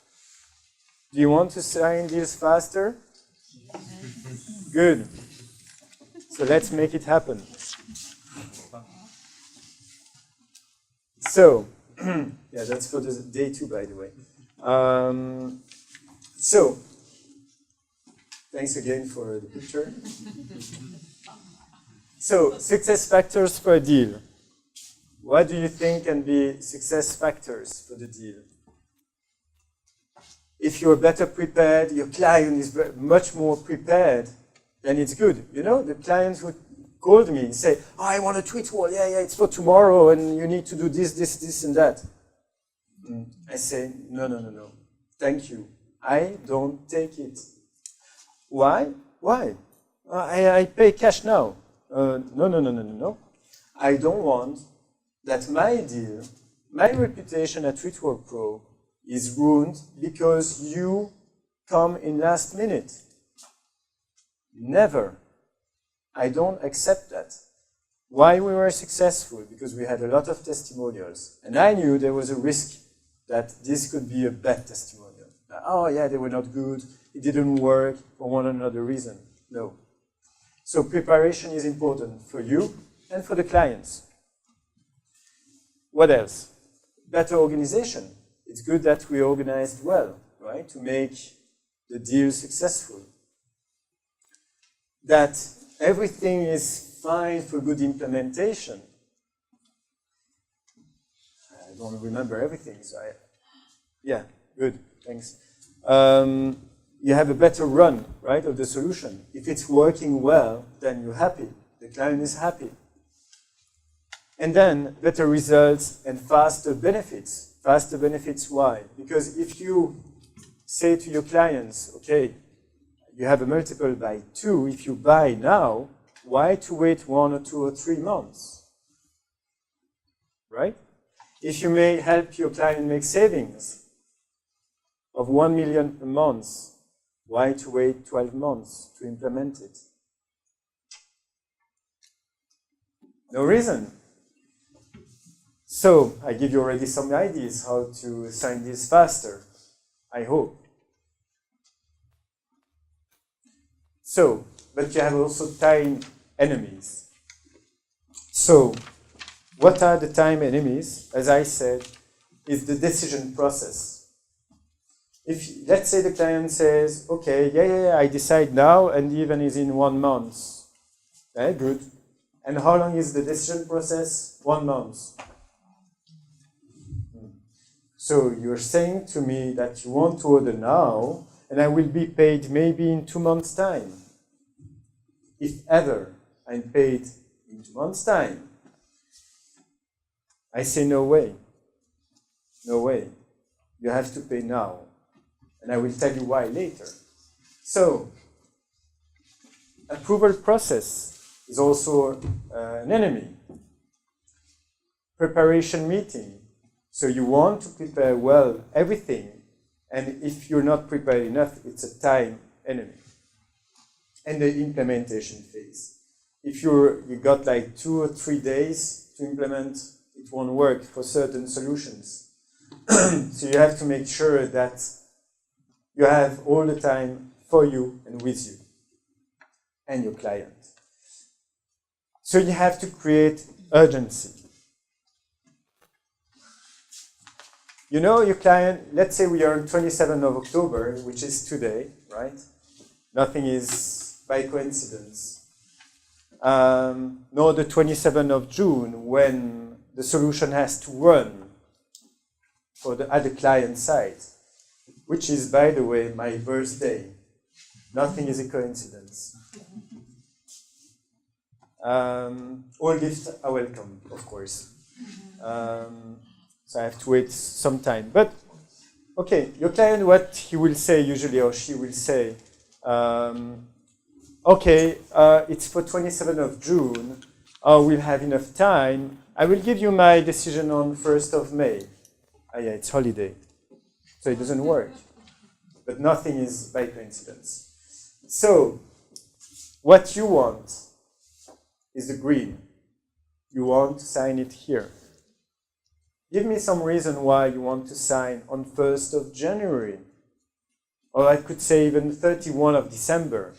Do you want to sign deals faster? Good. So let's make it happen. So, yeah, that's for the day 2, by the way. So, thanks again for the picture. So, success factors for a deal. What do you think can be success factors for the deal? If you're better prepared, your client is much more prepared, then it's good. You know, the clients who called me and say, oh, I want a tweet wall, yeah, it's for tomorrow, and you need to do this, and that. I say, no, thank you. I don't take it. Why? Why? I pay cash now. No. I don't want that my deal, my reputation at Tweetwork Pro is ruined because you come in last minute. Never. I don't accept that. Why we were successful? Because we had a lot of testimonials. And I knew there was a risk that this could be a bad testimonial. Oh yeah, they were not good, it didn't work for one or another reason. No. So preparation is important for you and for the clients. What else? Better organization. It's good that we organized well, right, to make the deal successful. That everything is fine for good implementation. I don't remember everything, so yeah, good, thanks. You have a better run, right, of the solution. If it's working well, then you're happy. The client is happy. And then better results and faster benefits. Faster benefits, why? Because if you say to your clients, okay, you have a multiple by 2, if you buy now, why to wait 1 or 2 or 3 months? Right? If you may help your client make savings of 1 million a month, why to wait 12 months to implement it? No reason. So, I give you already some ideas how to sign this faster, I hope. So, but you have also time enemies. So, what are the time enemies? As I said, is the decision process. If, let's say the client says, okay, I decide now, and even is in 1 month. Okay, good. And how long is the decision process? 1 month. So you're saying to me that you want to order now, and I will be paid maybe in 2 months' time. If ever I'm paid in 2 months' time, I say no way. No way. You have to pay now. And I will tell you why later. So, approval process is also an enemy. Preparation meeting. So you want to prepare well everything, and if you're not prepared enough, it's a time enemy. And the implementation phase. If you got like 2 or 3 days to implement, it won't work for certain solutions. So you have to make sure that you have all the time for you and with you and your client. So you have to create urgency. You know your client, let's say we are on 27th of October, which is today, right? Nothing is by coincidence. Nor the 27th of June, when the solution has to run at the client side, which is, by the way, my birthday. Nothing is a coincidence. All gifts are welcome, of course. So I have to wait some time. But, okay, your client, what he will say usually, or she will say, okay, it's for 27th of June, we'll have enough time. I will give you my decision on 1st of May. Yeah, it's holiday. So it doesn't work. But nothing is by coincidence. So, what you want is the green. You want to sign it here. Give me some reason why you want to sign on 1st of January. Or I could say even 31 of December,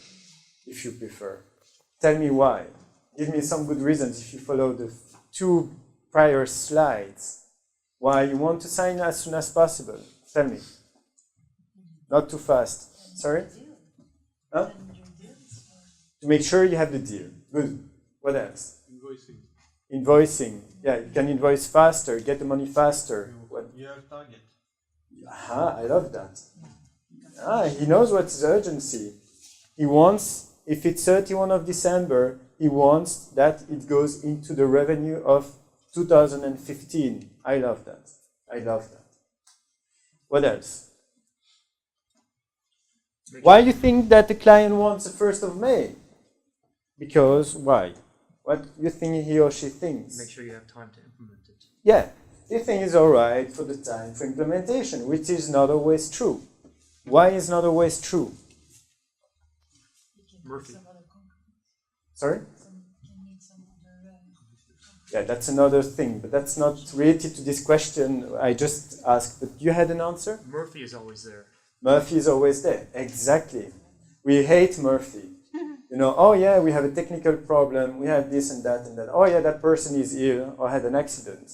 if you prefer. Tell me why. Give me some good reasons if you follow the 2 prior slides. Why you want to sign as soon as possible. Tell me. Not too fast. Sorry? Huh? To make sure you have the deal. Good. What else? Invoicing. Invoicing. Yeah, you can invoice faster, get the money faster. Your target. Aha, I love that. He knows what's the urgency. He wants, if it's 31 of December, he wants that it goes into the revenue of 2015. I love that. I love that. What else? Why do you think that the client wants the 1st of May? Because why? What do you think he or she thinks? Make sure you have time to implement it. Yeah, they think it's all right for the time for implementation, which is not always true. Why is not always true? Murphy. Sorry? Yeah, that's another thing, but that's not related to this question I just asked. But you had an answer? Murphy is always there. Murphy is always there. Exactly. We hate Murphy. You know, oh yeah, we have a technical problem, we have this and that and that. Oh yeah, that person is ill or had an accident.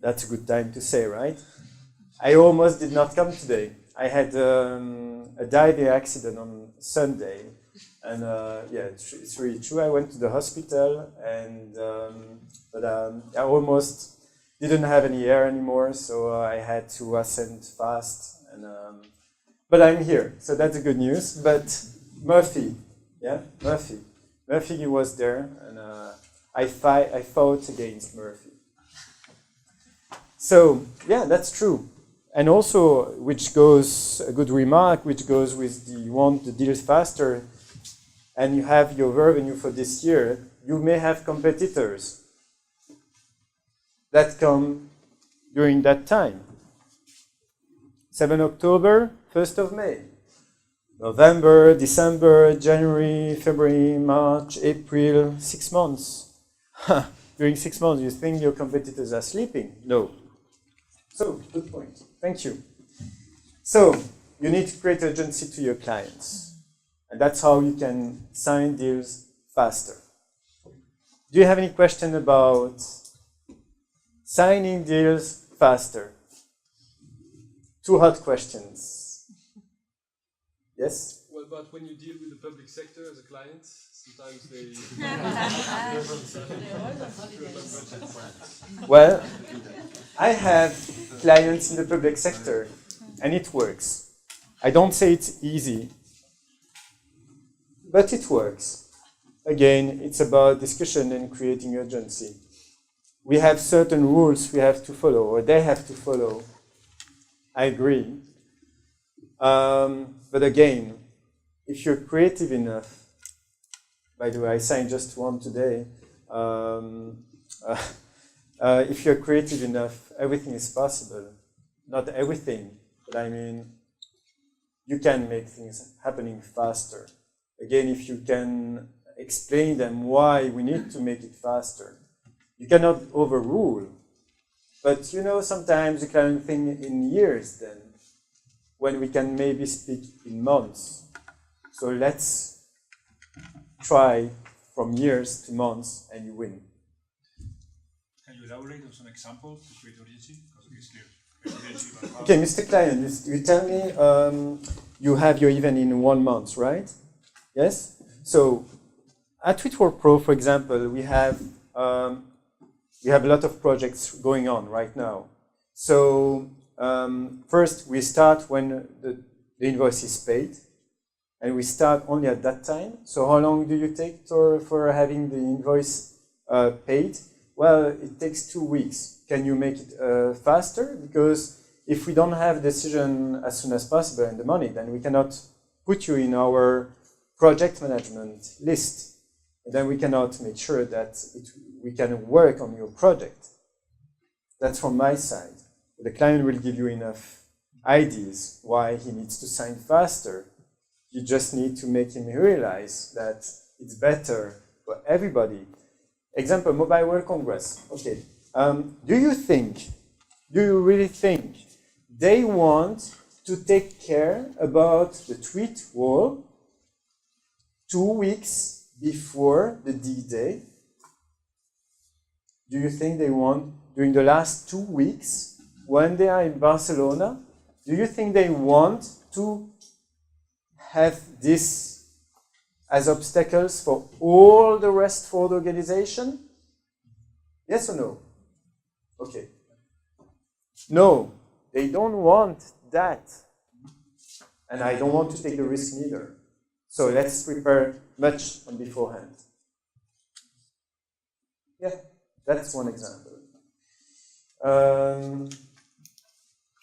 That's a good time to say, right? I almost did not come today. I had a diving accident on Sunday. And yeah, it's really true. I went to the hospital, and but I almost didn't have any air anymore, so I had to ascend fast. And but I'm here, so that's the good news. But Murphy, yeah, Murphy was there, and I fought against Murphy. So yeah, that's true. And also, which goes a good remark, which goes with the you want the deals faster. And you have your revenue for this year, you may have competitors that come during that time. 7 October, 1st of May. November, December, January, February, March, April, 6 months. During 6 months, you think your competitors are sleeping? No. So, good point. Thank you. So, you need to create urgency to your clients. And And that's how you can sign deals faster. Do you have any question about signing deals faster? Two hot questions. Yes? What about when you deal with the public sector as a client? Sometimes they. Well, I have clients in the public sector, and it works. I don't say it's easy, but it works. Again, it's about discussion and creating urgency. We have certain rules we have to follow, or they have to follow. I agree. But again, if you're creative enough, by the way, I signed just one today. If you're creative enough, everything is possible. Not everything, but I mean, you can make things happening faster. Again, if you can explain them why we need to make it faster. You cannot overrule. But you know, sometimes you can think in years then, when we can maybe speak in months. So let's try from years to months and you win. Can you elaborate on some examples to create urgency? Because it's clear. Okay, Mr. Client, you tell me you have your event in 1 month, right? Yes? So at Tweetwork Pro, for example, we have a lot of projects going on right now. So first we start when the invoice is paid, and we start only at that time. So how long do you take for having the invoice paid? Well, it takes 2 weeks. Can you make it faster? Because if we don't have a decision as soon as possible and the money, then we cannot put you in our project management list. And then we cannot make sure that we can work on your project. That's from my side. The client will give you enough ideas why he needs to sign faster. You just need to make him realize that it's better for everybody. Example, Mobile World Congress. Okay. Do you really think they want to take care about the tweet wall 2 weeks before the D-Day? Do you think they want, during the last 2 weeks, when they are in Barcelona, do you think they want to have this as obstacles for all the rest for the organization? Yes or no? Okay. No, they don't want that. And I don't want to take the risk neither. So let's prepare much on beforehand. Yeah, that's one example.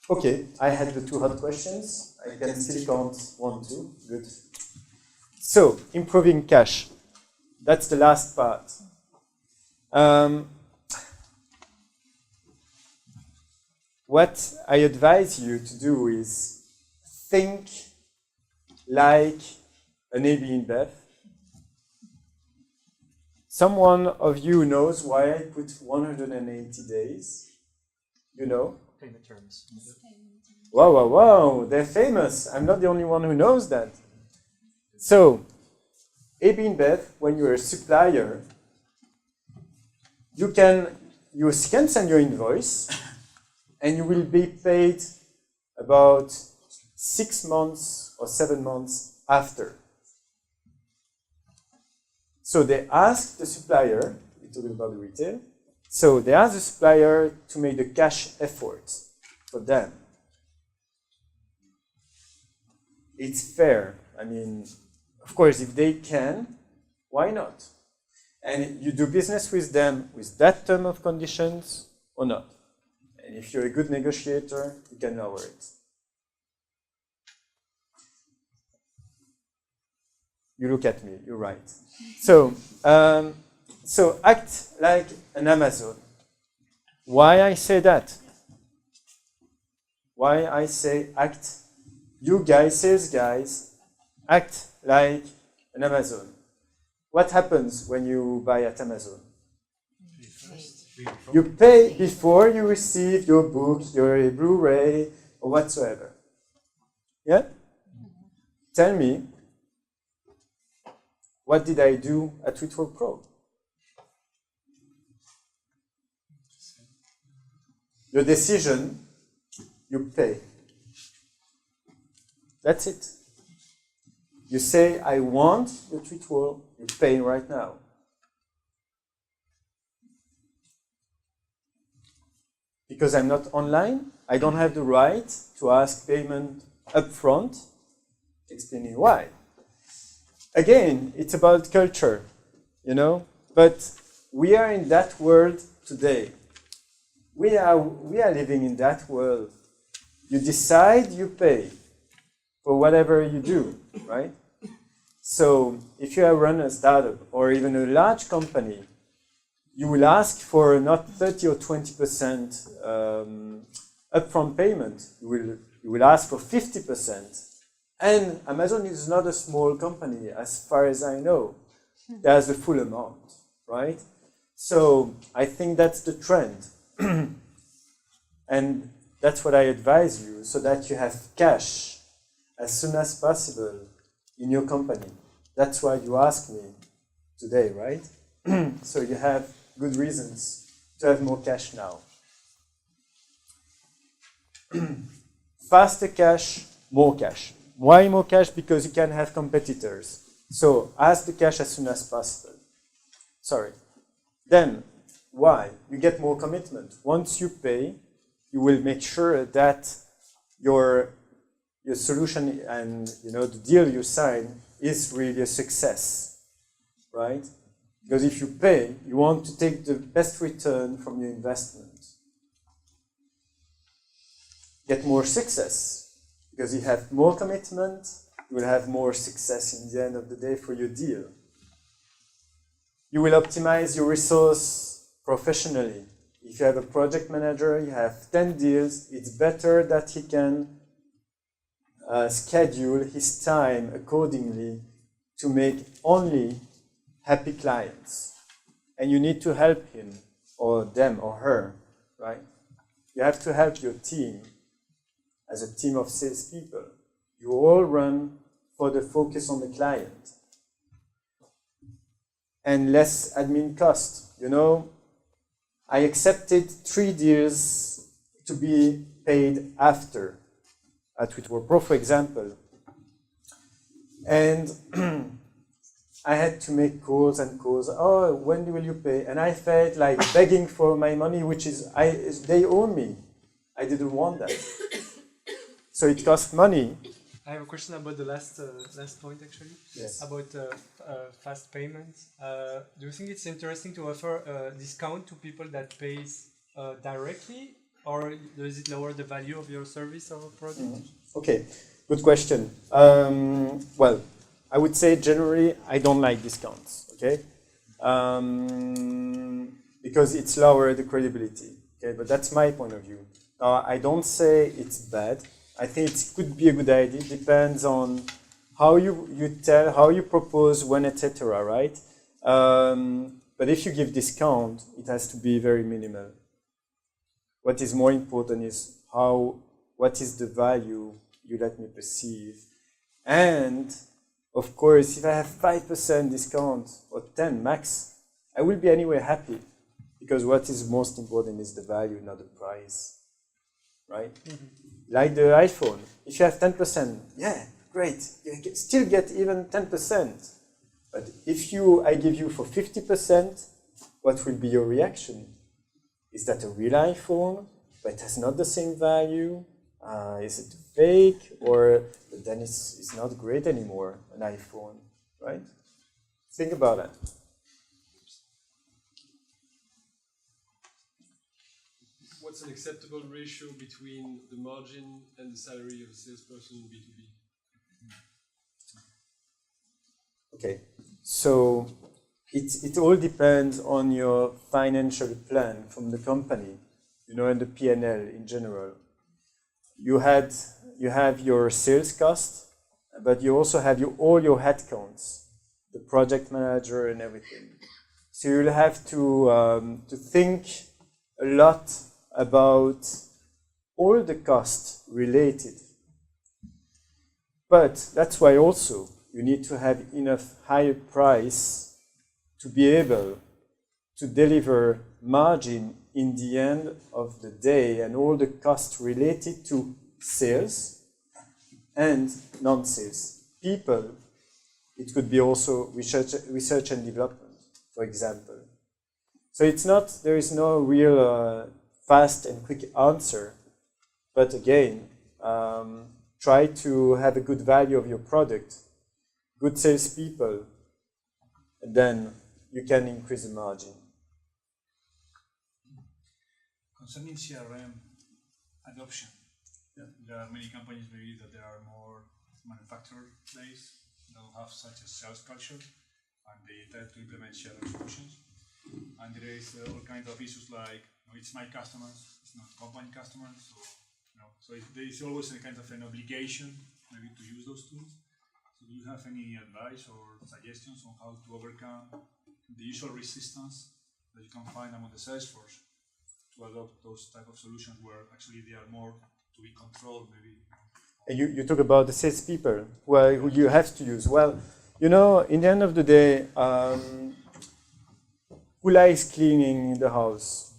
Okay, I had the 2 hot questions. I can still count 1, 2. Good. So, improving cash. That's the last part. What I advise you to do is think like an AB InBev. Someone of you knows why I put 180 days. You know? Payment terms. Wow, wow, wow, they're famous. I'm not the only one who knows that. So, AB InBev, when you're a supplier, you can send your invoice and you will be paid about 6 months or 7 months after. So they ask the supplier, we're talking about the retail, so they ask the supplier to make the cash effort for them. It's fair. I mean, of course, if they can, why not? And you do business with them with that term of conditions or not. And if you're a good negotiator, you can lower it. You look at me, you're right. So act like an Amazon. Why I say that? Why I say act, you guys, sales guys, act like an Amazon. What happens when you buy at Amazon? You pay before you receive your book, your Blu-ray, or whatsoever. Yeah? Tell me, What did I do at Tweetwork Pro? Your decision, you pay. That's it. You say, I want the Tweetwork, you're paying right now. Because I'm not online, I don't have the right to ask payment upfront, explaining why. Again, it's about culture, you know, but we are in that world today. We are living in that world. You decide, you pay for whatever you do, right? So if you run a startup or even a large company, you will ask for not 30 or 20% upfront payment. You will ask for 50%. And Amazon is not a small company, as far as I know. There's the full amount, right? So I think that's the trend. And that's what I advise you, so that you have cash as soon as possible in your company. That's why you asked me today, right? So you have good reasons to have more cash now. Faster cash, more cash. Why more cash? Because you can have competitors. So ask the cash as soon as possible. Sorry. Then, why? You get more commitment. Once you pay, you will make sure that your solution and the deal you sign is really a success, right? Because if you pay, you want to take the best return from your investment. Get more success, because you have more commitment, you will have more success in the end of the day for your deal. You will optimize your resource professionally. If you have a project manager, you have 10 deals, it's better that he can schedule his time accordingly to make only happy clients. And you need to help him, or them, or her, right? You have to help your team as a team of salespeople. You all run for the focus on the client. And less admin cost. I accepted 3 deals to be paid after at Tweetwork Pro, for example. And I had to make calls and calls. Oh, when will you pay? And I felt like begging for my money, which is they owe me. I didn't want that. So it cost money. I have a question about the last point, actually. Yes. About fast payments. Do you think it's interesting to offer a discount to people that pays directly, or does it lower the value of your service or product? Mm-hmm. Okay, good question. Well, I would say generally I don't like discounts. Okay, because it's lower the credibility. Okay, but that's my point of view. I don't say it's bad. I think it could be a good idea. It depends on how you tell, how you propose, when, etc. Right? But if you give discount, it has to be very minimal. What is more important is what is the value you let me perceive. And of course, if I have 5% discount or 10 max, I will be anyway happy, because what is most important is the value, not the price. Right? Mm-hmm. Like the iPhone, if you have 10%, yeah, great. You can still get even 10%. But if I give you for 50%, what will be your reaction? Is that a real iPhone, but it has not the same value? Is it fake? Or then it's not great anymore, an iPhone, right? Think about that. What's an acceptable ratio between the margin and the salary of a salesperson in B2B? Okay, so it all depends on your financial plan from the company, and the P&L in general. You have your sales cost, but you also have all your headcounts, the project manager and everything. So you'll have to think a lot about all the costs related. But that's why also, you need to have enough higher price to be able to deliver margin in the end of the day and all the costs related to sales and non-sales. People, it could be also research and development, for example. So it's not, there is no real fast and quick answer, but again, try to have a good value of your product, good salespeople, and then you can increase the margin. Concerning CRM adoption, there are many companies maybe that they are more manufacturer-based, don't have such a sales culture, and they try to implement CRM solutions. And there is all kinds of issues like, it's my customers, it's not company customers, so there is always a kind of an obligation maybe to use those tools. So do you have any advice or suggestions on how to overcome the usual resistance that you can find among the sales force to adopt those type of solutions where actually they are more to be controlled maybe? And you talk about the salespeople who you have to use. Well, in the end of the day, who likes cleaning the house?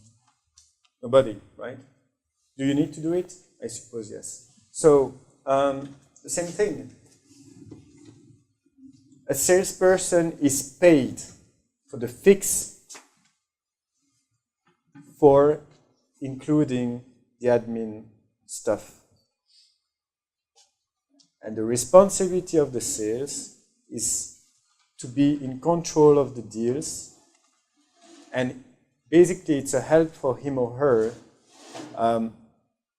Nobody, right? Do you need to do it? I suppose yes. So the same thing. A salesperson is paid for the fix for including the admin stuff. And the responsibility of the sales is to be in control of the deals, and basically it's a help for him or her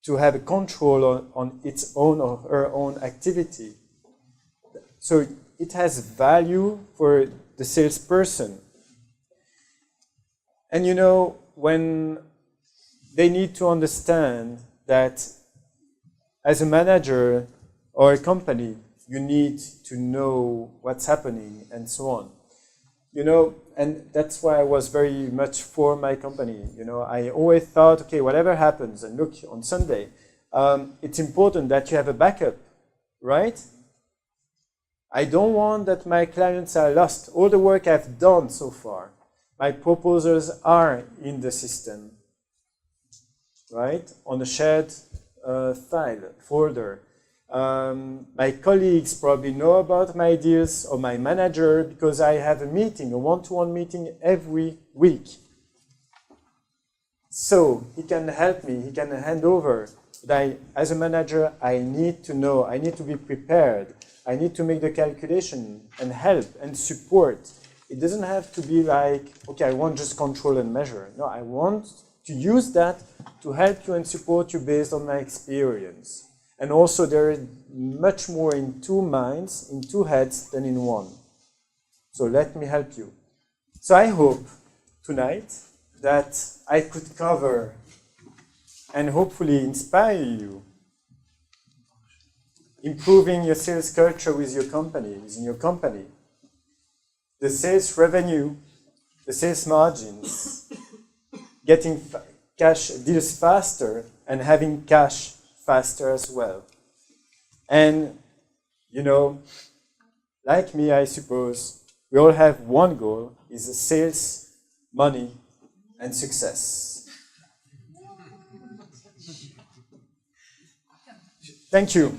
to have a control on its own or her own activity. So it has value for the salesperson. And when they need to understand that as a manager or a company, you need to know what's happening and so on. And that's why I was very much for my company. I always thought, okay, whatever happens, and look, on Sunday, it's important that you have a backup, right? I don't want that my clients are lost. All the work I've done so far, my proposals are in the system, right? On a shared file, folder. My colleagues probably know about my deals, or my manager, because I have a meeting, a one-to-one meeting every week. So he can help me, he can hand over. But as a manager, I need to know, I need to be prepared. I need to make the calculation and help and support. It doesn't have to be like, okay, I want just control and measure. No, I want to use that to help you and support you based on my experience. And also there is much more in two minds, in two heads than in one. So let me help you. So I hope tonight that I could cover and hopefully inspire you. Improving your sales culture with your company, within your company. The sales revenue, the sales margins, getting cash deals faster and having cash faster as well. And, like me, I suppose, we all have one goal, is sales, money, and success. Thank you.